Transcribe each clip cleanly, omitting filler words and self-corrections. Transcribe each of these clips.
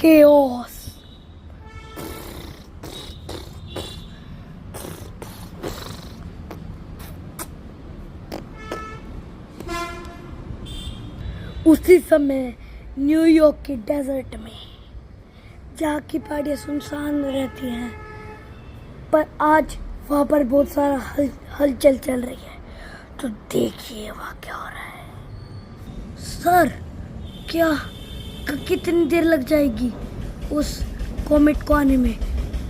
Chaos. उसी समय New York के डेजर्ट में, जहाँ की पहाड़ियाँ सुनसान रहती हैं, पर आज वहाँ पर बहुत सारा हलचल चल रही है। तो देखिए वहाँ क्या हो रहा है। सर, क्या कितनी देर लग जाएगी उस कॉमेट को आने में,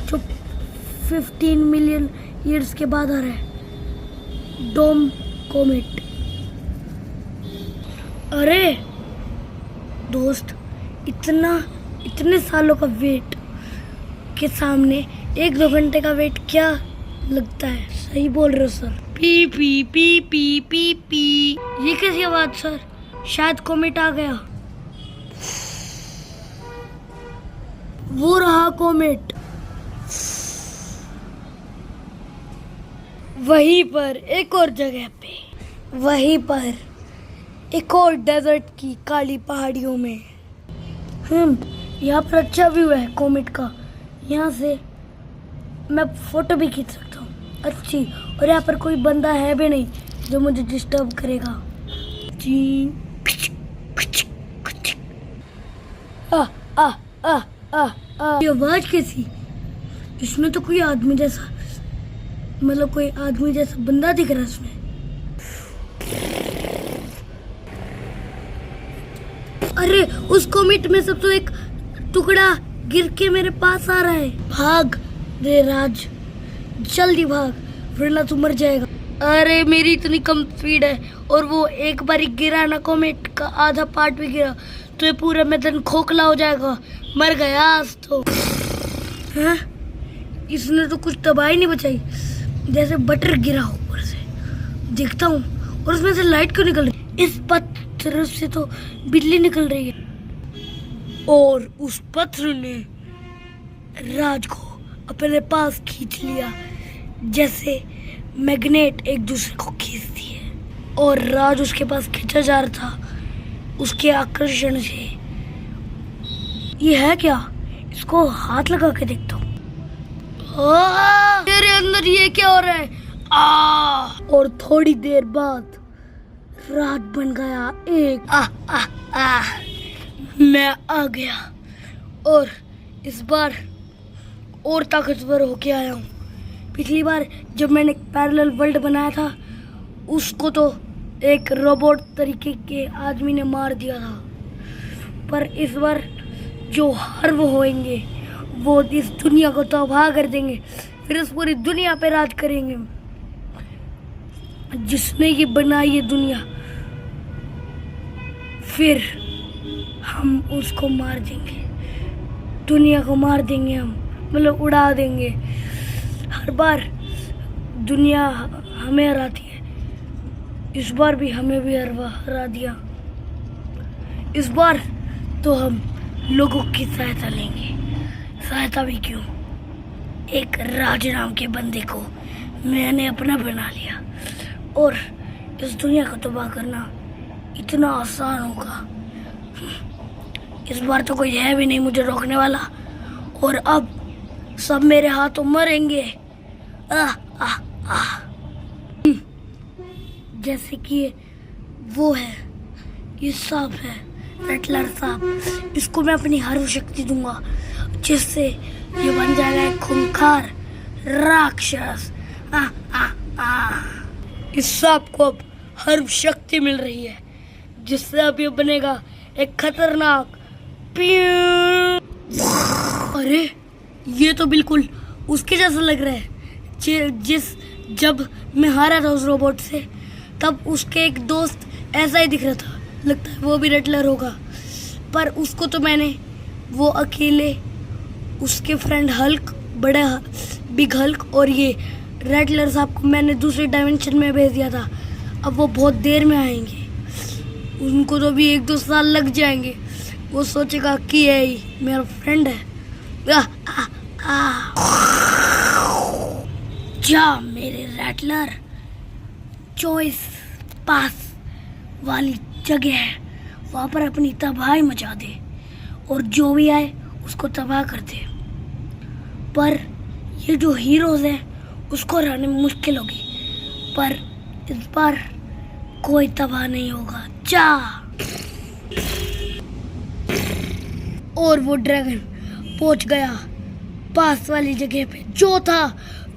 जो 15 मिलियन ईयर्स के बाद आ रहा है, डोम कॉमेट। अरे दोस्त, इतने सालों का वेट के सामने 1-2 घंटे का वेट क्या लगता है? सही बोल रहे हो sir. P P P P P P. ये कैसी आवाज सर? शायद कॉमेट आ गया। वो रहा कॉमेट। वहीं पर एक और जगह पे, वहीं पर एक और डेजर्ट की काली पहाड़ियों में। यहाँ पर अच्छा व्यू है कॉमेट का। यहाँ से मैं फोटो भी खींच सकता हूँ अच्छी, और यहाँ पर कोई बंदा है भी नहीं जो मुझे डिस्टर्ब करेगा। जी आ आ आ आ आ। ये आवाज कैसी? इसमें तो कोई आदमी जैसा, मतलब कोई आदमी जैसा बंदा दिख रहा है इसमें। अरे उस कॉमेट में से तो एक टुकड़ा गिर के मेरे पास आ रहा है। भाग रे राज, जल्दी भाग, वरना तू मर जाएगा। अरे मेरी इतनी कम स्पीड है, और वो एक बार गिरा ना, कॉमेट का आधा पार्ट भी गिरा तो ये पूरा मैदान खोखला हो जाएगा। मर गया आज तो। हाँ? इसने तो कुछ तबाही नहीं बचाई, जैसे बटर गिरा हो ऊपर से। देखता हूँ, और उसमें से लाइट क्यों निकल रही? इस पत्थर से तो बिजली निकल रही है, और उस पत्थर ने राज को अपने पास खींच लिया, जैसे मैग्नेट एक दूसरे को खींचती है। और राज उसके पास खींचा जा रहा था उसके आकर्षण से। ये है क्या? इसको हाथ लगा के देखता हूँ। तेरे अंदर ये क्या हो रहा है? और थोड़ी देर बाद राज बन गया एक। मैं आ गया, और इस बार और ताकतवर होके आया हूँ। पिछली बार जब मैंने पैरेलल वर्ल्ड बनाया था, उसको तो एक रोबोट तरीके के आदमी ने मार दिया था, पर इस बार जो हर्व होएंगे वो इस दुनिया को तबाह कर देंगे, फिर इस पूरी दुनिया पे राज करेंगे। जिसने ये बनाई ये दुनिया, फिर हम उसको मार देंगे, दुनिया को मार देंगे हम, मतलब उड़ा देंगे। हर बार दुनिया हमें हराती है, इस बार भी हमें भी हरा दिया। इस बार तो हम लोगों की सहायता लेंगे। सहायता भी क्यों, एक राज नाम के बंदे को मैंने अपना बना लिया, और इस दुनिया को तबाह करना इतना आसान होगा। इस बार तो कोई है भी नहीं मुझे रोकने वाला, और अब सब मेरे हाथों मरेंगे। जैसे कि वो है, ये सांप है, रटलर सांप। इसको मैं अपनी हर शक्ति दूंगा, जिससे ये बन जाएगा एक खूंखार राक्षस। इस सांप को अब हर शक्ति मिल रही है, जिससे अब ये बनेगा एक खतरनाक। अरे ये तो बिल्कुल उसके जैसा लग रहा है। जब मैं हारा था उस रोबोट से, तब उसके एक दोस्त ऐसा ही दिख रहा था। लगता है वो भी रेटलर होगा, पर उसको तो मैंने वो अकेले, उसके फ्रेंड हल्क, बड़ा बिग हल्क, और ये रेटलर साहब को मैंने दूसरे डायमेंशन में भेज दिया था। अब वो बहुत देर में आएंगे, उनको तो भी 1-2 साल लग जाएंगे। वो सोचेगा कि ये मेरा फ्रेंड है। जा मेरे रैटलर, चॉइस पास वाली जगह है, वहाँ पर अपनी तबाही मचा दे, और जो भी आए उसको तबाह कर दे। पर ये जो हीरोज है उसको हराने में मुश्किल होगी, पर इस बार कोई तबाह नहीं होगा। जा। और वो ड्रैगन पहुंच गया पास वाली जगह पे, जो था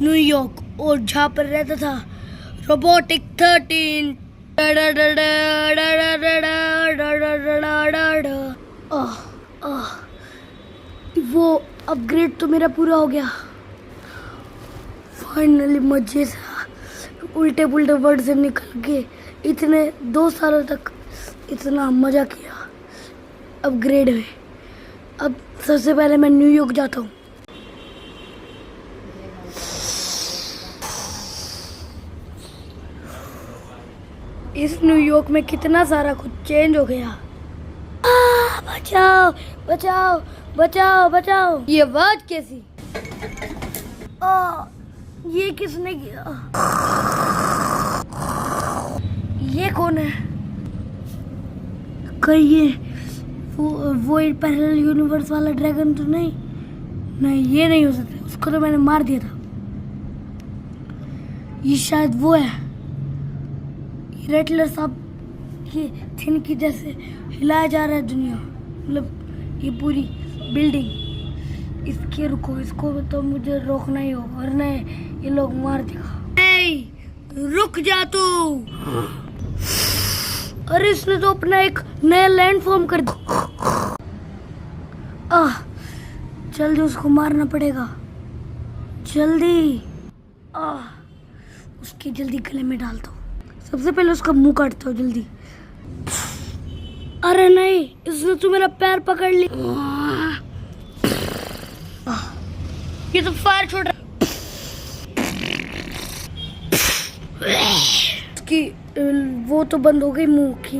न्यूयॉर्क, और जहाँ पर रहता था रोबोटिक 13। वो अपग्रेड तो मेरा पूरा हो गया। फाइनली मजे से उल्टे पुल्टे वर्ड से निकल के इतने 2 सालों तक इतना मजा किया अपग्रेड में। अब सबसे पहले मैं न्यूयॉर्क जाता हूँ। इस न्यूयॉर्क में कितना सारा कुछ चेंज हो गया। बचाओ बचाओ बचाओ बचाओ। ये आवाज कैसी? ये किसने किया? ये कौन है? कहीं ये वो पैरेलल यूनिवर्स वाला ड्रैगन तो नहीं? नहीं, ये नहीं हो सकता, उसको तो मैंने मार दिया था। ये शायद वो है। ये रेटलर साहब की थिन की जैसे हिलाया जा रहा है दुनिया, मतलब ये पूरी बिल्डिंग। इसके रुको, इसको तो मुझे रोकना ही होगा वरना ये लोग मार देगा। रुक जा तू। अरे इसने तो अपना एक नया लैंड फॉर्म कर दिया। जल्दी उसको मारना पड़ेगा, जल्दी। उसके जल्दी गले में डालता हूँ। सबसे पहले उसका मुंह काटता हूँ जल्दी। अरे नहीं, इसने तो मेरा पैर पकड़ लिया। ये तो फायर छोड़ रहा। इसकी वो तो बंद हो गई मुंह की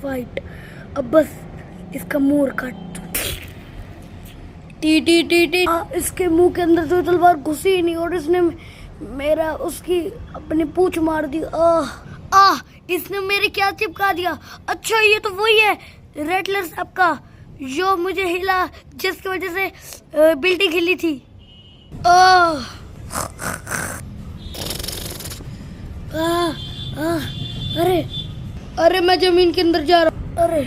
फाइट। अब बस इसका मुंह काट दो। T T T T. इसके मुंह के अंदर तो तलवार घुसी ही नहीं और इसने मेरा उसकी अपनी पूंछ मार दी। इसने मेरे क्या चिपका दिया। अच्छा, ये तो वही है रेटलर साहब का जो मुझे हिला, जिसकी वजह से बिल्डिंग हिली थी। अरे मैं जमीन के अंदर जा रहा हूँ। अरे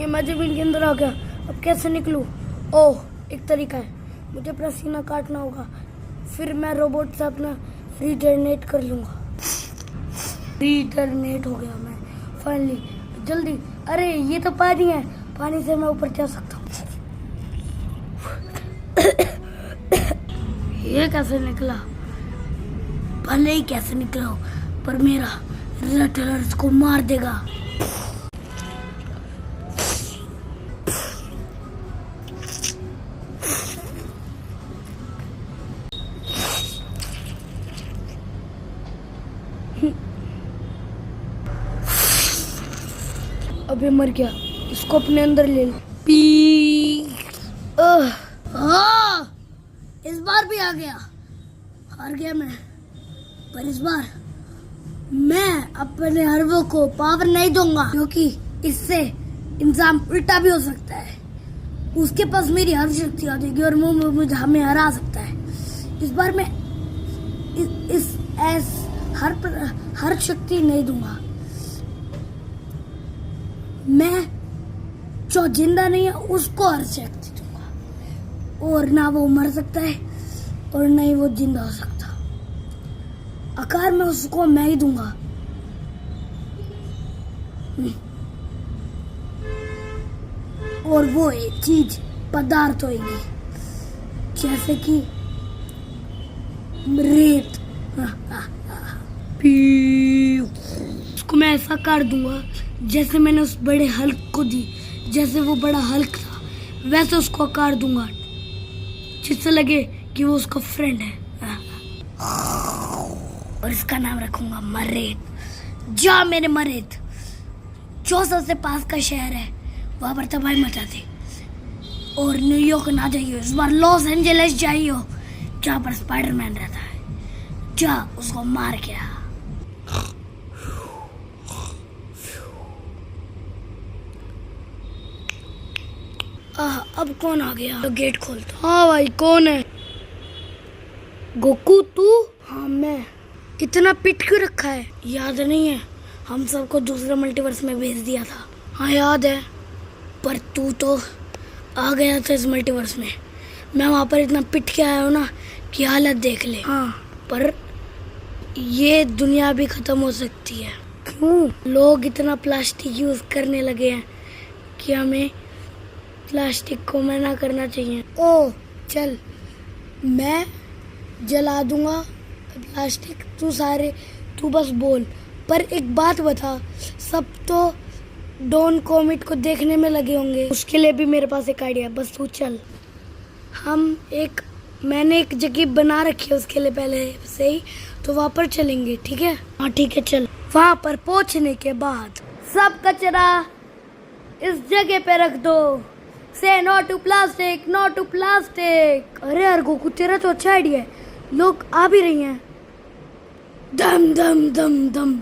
ये मैं जमीन के अंदर आ गया, अब कैसे निकलूं? ओह, एक तरीका है, मुझे अपना सीना काटना होगा, फिर मैं रोबोट से अपना रीजनरेट कर लूंगा। रीजनरेट हो गया मैं फाइनली, जल्दी। अरे ये तो पानी है, पानी से मैं ऊपर जा सकता हूँ। ये कैसे निकला? भले ही कैसे निकला हो, पर मेरा रेटलर्स को मार देगा। अब ये मर गया, इसको अपने अंदर ले लो। इस बार भी आ गया। हार गया मैं, पर इस बार मैं अपने हरवो को पावर नहीं दूंगा, क्योंकि इससे इंसान उल्टा भी हो सकता है। उसके पास मेरी हर शक्ति आ जाएगी और वो मुझे हमें हरा सकता है। इस बार मैं हर शक्ति नहीं दूंगा। मैं जो जिंदा नहीं है उसको हर शक्ति दूंगा, और ना वो मर सकता है और ना ही वो जिंदा हो सकता। आकार में उसको मैं ही दूंगा। और वो एक चीज पदार्थ होगी, जैसे कि रेत। उसको मैं ऐसा काट दूंगा जैसे मैंने उस बड़े हल्क को दी। जैसे वो बड़ा हल्क था वैसे उसको काट दूंगा, जिससे लगे कि वो उसका फ्रेंड है। और इसका नाम रखूंगा मरेत। जा मेरे मरेत, जो सबसे पास का शहर है वहां पर तबाही मचा दे। और न्यूयॉर्क ना जाइयो, इस बार लॉस एंजलिस जाइयो, जहाँ पर स्पाइडरमैन रहता है। जा उसको मार के आ। अब कौन आ गया? तो गेट खोलता। हाँ भाई, कौन है? गोकू तू? हाँ मैं। इतना पिट क्यों रखा है? याद नहीं है, हम सबको दूसरे मल्टीवर्स में भेज दिया था। हाँ याद है, पर तू तो आ गया था इस मल्टीवर्स में। मैं वहाँ पर इतना पिट के आया हूँ ना कि हालत देख ले। हाँ, पर ये दुनिया भी खत्म हो सकती है। क्यों? लोग इतना प्लास्टिक यूज करने लगे हैं कि हमें प्लास्टिक को मना करना चाहिए। ओ चल, मैं जला दूंगा प्लास्टिक, तू बस बोल। पर एक बात बता, सब तो डॉन कॉमेट को देखने में लगे होंगे, उसके लिए भी मेरे पास एक आइडिया। बस तू चल, मैंने एक जगह बना रखी है उसके लिए पहले से ही, तो वहाँ पर चलेंगे। ठीक है? हाँ ठीक है, चल। वहाँ पर पहुँचने के बाद सब कचरा इस जगह पे रख दो। Say no to plastic, no to plastic. अरे यार गोकू, तेरा तो अच्छा आइडिया है, लोग आ भी रही हैं। दम दम दम दम।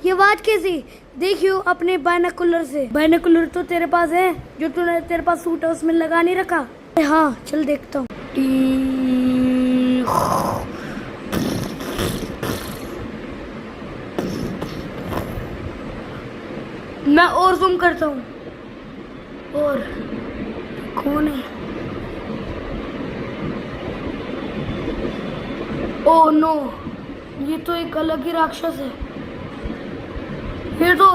ये आवाज कैसी? देखियो अपने बायनोकुलर से। बायनोकुलर तो तेरे पास है, जो तेरे पास सूट है उसमें लगा नहीं रखा? हाँ चल देखता हूँ। मैं और जूम करता हूँ। और कौन है? ओह नो, ये तो एक अलग ही राक्षस है। ये तो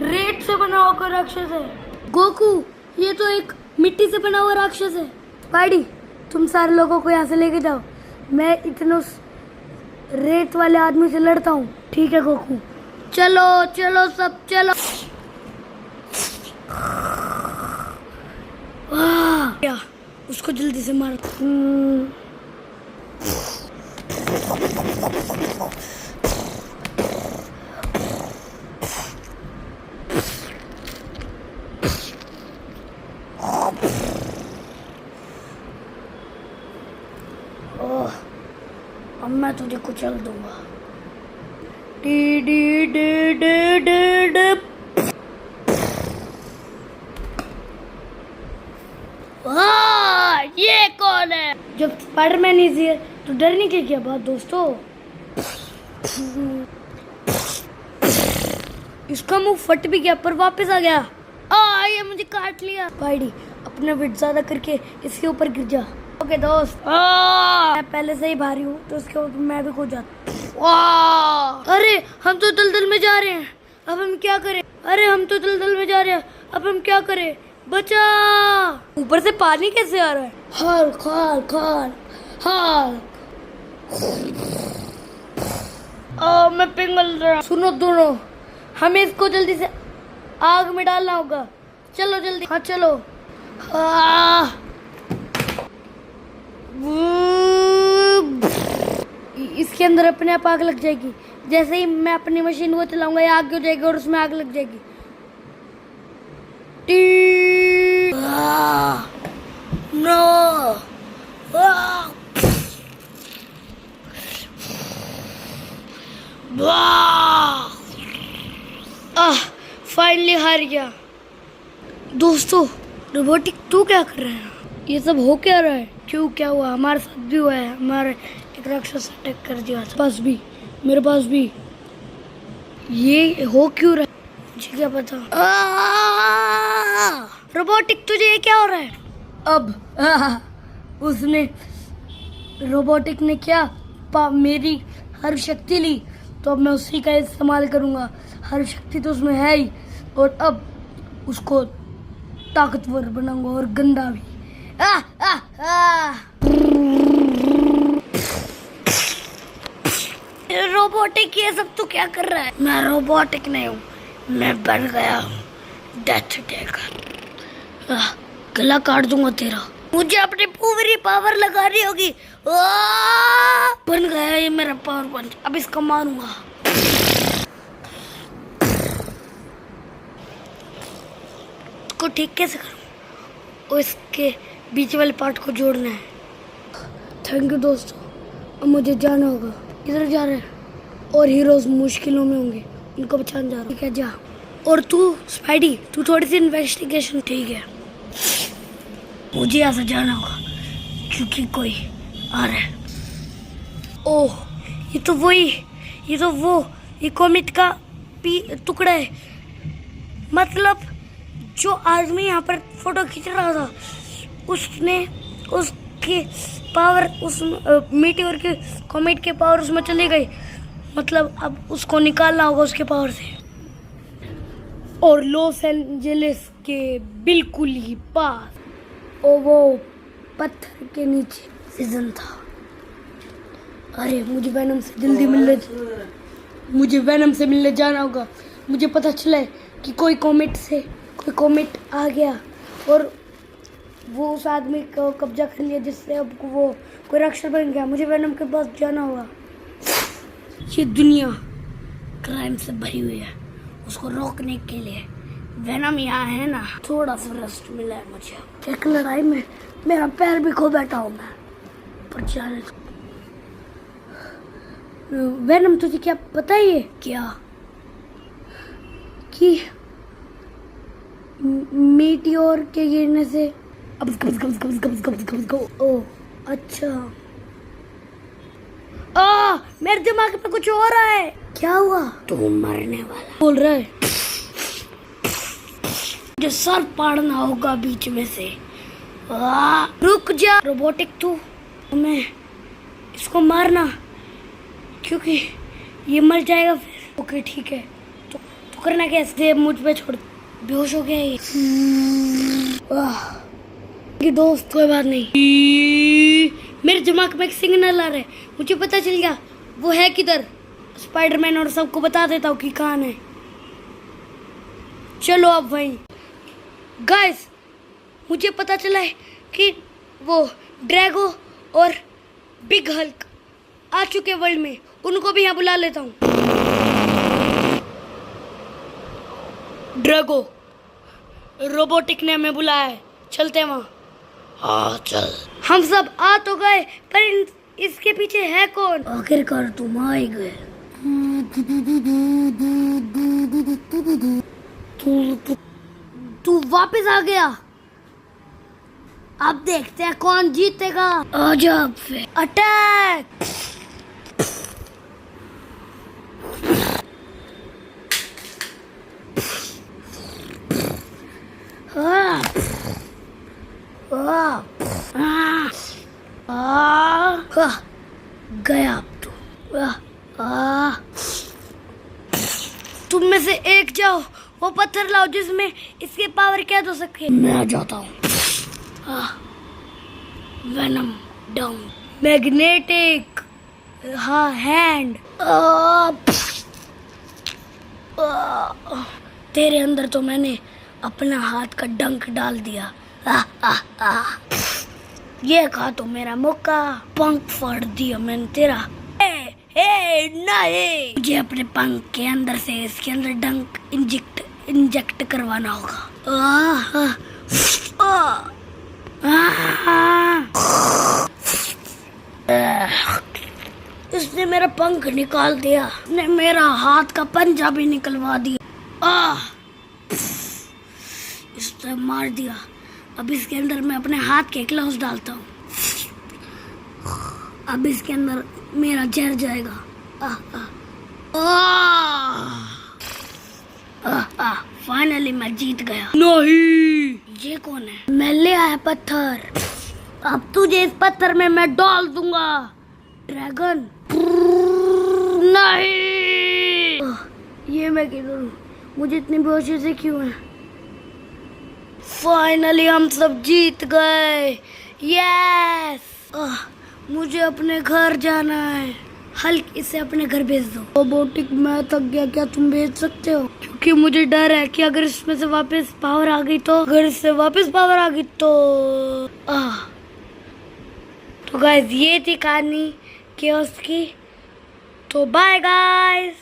रेत से बना हुआ राक्षस है। गोकू, ये तो एक मिट्टी से बना हुआ राक्षस है। स्पाइडी, तुम सारे लोगों को यहाँ से लेके जाओ, मैं इतने उस रेत वाले आदमी से लड़ता हूँ। ठीक है गोकू? चलो चलो सब चलो। वाह, उसको जल्दी से मारो। अब मैं तुझे कुचल दूंगा। D D D D D D. ये कौन है? जब स्पाइडरमैन इजी है तो डरने की क्या बात दोस्तों। इसका मुंह फट भी गया पर वापस आ गया। ये मुझे काट लिया। स्पाइडी, अपना वेट ज्यादा करके इसके ऊपर गिर जा। ओके दोस्त, मैं पहले से ही भारी हूँ तो उसके ऊपर मैं भी कूद जाता। अरे हम तो दलदल में जा रहे हैं, अब हम क्या करें? अरे हम तो दलदल में जा रहे हैं, अब हम क्या करें? बचा! ऊपर से पानी कैसे आ रहा है? Hulk Hulk Hulk Hulk. मैं पिघल रहा। सुनो दोनों, हमें इसको जल्दी से आग में डालना होगा। चलो जल्दी। हाँ चलो। इसके अंदर अपने आप आग लग जाएगी। जैसे ही मैं अपनी मशीन को चलाऊंगा ये आग हो जाएगी और उसमें आग लग जाएगी। नो। फाइनली हार गया। दोस्तों, रोबोटिक तू क्या कर रहा है? ये सब हो क्या रहा है? क्यों, क्या हुआ? हमारे साथ भी हुआ है, हमारे एक राक्षस अटैक कर दिया। पास भी, मेरे पास भी। ये हो क्यों रहा है? मुझे क्या पता। रोबोटिक, तुझे ये क्या हो रहा है? अब उसने, रोबोटिक ने क्या मेरी हर शक्ति ली, तो अब मैं उसी का इस्तेमाल करूंगा। हर शक्ति तो उसमें है ही, और अब उसको ताकतवर बनाऊंगा और गंदा भी। रोबोटिक, ये सब तू क्या कर रहा है? मैं रोबोटिक नहीं हूँ, मैं बन गया हूँ डेथ टेकर। गला काट दूंगा तेरा। मुझे अपनी पूरी पावर लगानी होगी। बन गया ये मेरा पावर पंच, अब इसको मारूंगा। इसको ठीक कैसे करूं? और इसके बीच वाले पार्ट को जोड़ना है। थैंक यू दोस्तों, अब मुझे जाना होगा। इधर जा रहे हैं और हीरोज मुश्किलों में होंगे, उनको बचाने जा रहा हूँ। ठीक है, जा। और तू स्पाइडी, तू थोड़ी सी इन्वेस्टिगेशन। ठीक है। मुझे यहाँ से जाना होगा क्योंकि कोई आ रहा है। ओह, ये तो वो ये कॉमेट का टुकड़ा है। मतलब जो आदमी यहाँ पर फोटो खींच रहा था उसने उसके पावर उस मीटियोर के कॉमेट के पावर उसमें चले गई। मतलब अब उसको निकालना होगा उसके पावर से। और लॉस एंजलिस के बिल्कुल ही पास वो पत्थर के नीचे सीजन था। अरे मुझे वेनम से मिलने जाना होगा। मुझे पता चला है कि कोई कॉमेट आ गया और वो उस आदमी को कब्जा कर लिया जिससे अब वो कोई राक्षस बन गया। मुझे वेनम के पास जाना होगा। ये दुनिया क्राइम से भरी हुई है, उसको रोकने के लिए वेनम यहाँ है ना। थोड़ा सा रेस्ट मिला है मुझे। एक लड़ाई में मेरा पैर भी खो बैठा हूँ मैं, पर जाने वेनम तुझे क्या पता है क्या कि मीटियोर के गिरने से ओ अच्छा मेरे दिमाग में कुछ हो रहा है। क्या हुआ? तू मरने वाला बोल रहा है। मुझे सर पाड़ना होगा बीच में से। रुक जा रोबोटिक तू, मैं इसको मारना क्योंकि ये मर जाएगा फिर। ओके ठीक है, तो करना कैसे? मुझ पे छोड़, बेहोश हो गया ये। कि दोस्त कोई बात नहीं। मेरे दिमाग में एक सिग्नल आ रहा है, मुझे पता चल गया वो है किधर। स्पाइडरमैन और सबको बता देता हूँ कि कहाँ है। चलो अब वहीं। गाइस मुझे पता चला है कि वो ड्रैगो और बिग हल्क आ चुके वर्ल्ड में। उनको भी यहाँ बुला लेता हूँ। ड्रैगो रोबोटिक ने हमें बुलाया है, चलते हैं वहाँ। हाँ चल। हम सब आ तो गए पर इसके पीछे है कौन? आखिरकार तुम आ ही गए। तू वापस आ गया। अब देखते हैं कौन जीतेगा। आजा अब फिर अटैक। गया अब तुम में से एक जाओ, वो पत्थर लाओ जिसमें इसके पावर कैद हो सके। मैं आ जाता हूँ। Venom down. Magnetic hand. तेरे अंदर तो मैंने अपना हाथ का डंक डाल दिया। ये कहा तो मेरा मौका, पंख फाड़ दिया मैंने तेरा। नहीं, मुझे अपने पंख के अंदर से इसके अंदर डंक इंजेक्ट करवाना होगा। इसने मेरा पंख निकाल दिया, इसने मेरा हाथ का पंजा भी निकलवा दिया। इसने मार दिया। अब इसके अंदर मैं अपने हाथ के ग्लव्स डालता हूँ। अब इसके अंदर मेरा जहर जाएगा। फाइनली मैं जीत गया। नहीं, ये कौन है? मैं ले आया पत्थर। अब तुझे इस पत्थर में मैं डाल दूंगा। ड्रैगन नहीं। ये मैं किधर हूँ? मुझे इतनी बेहोशी से क्यों है? फाइनली हम सब जीत गए। यस। मुझे अपने घर जाना है। हल्क इसे अपने घर भेज दो। रोबोटिक मैं थक गया, क्या तुम भेज सकते हो? क्योंकि मुझे डर है कि अगर इसमें से वापस पावर आ गई तो तो गाइस ये थी कहानी केओस की। तो बाय गाइस।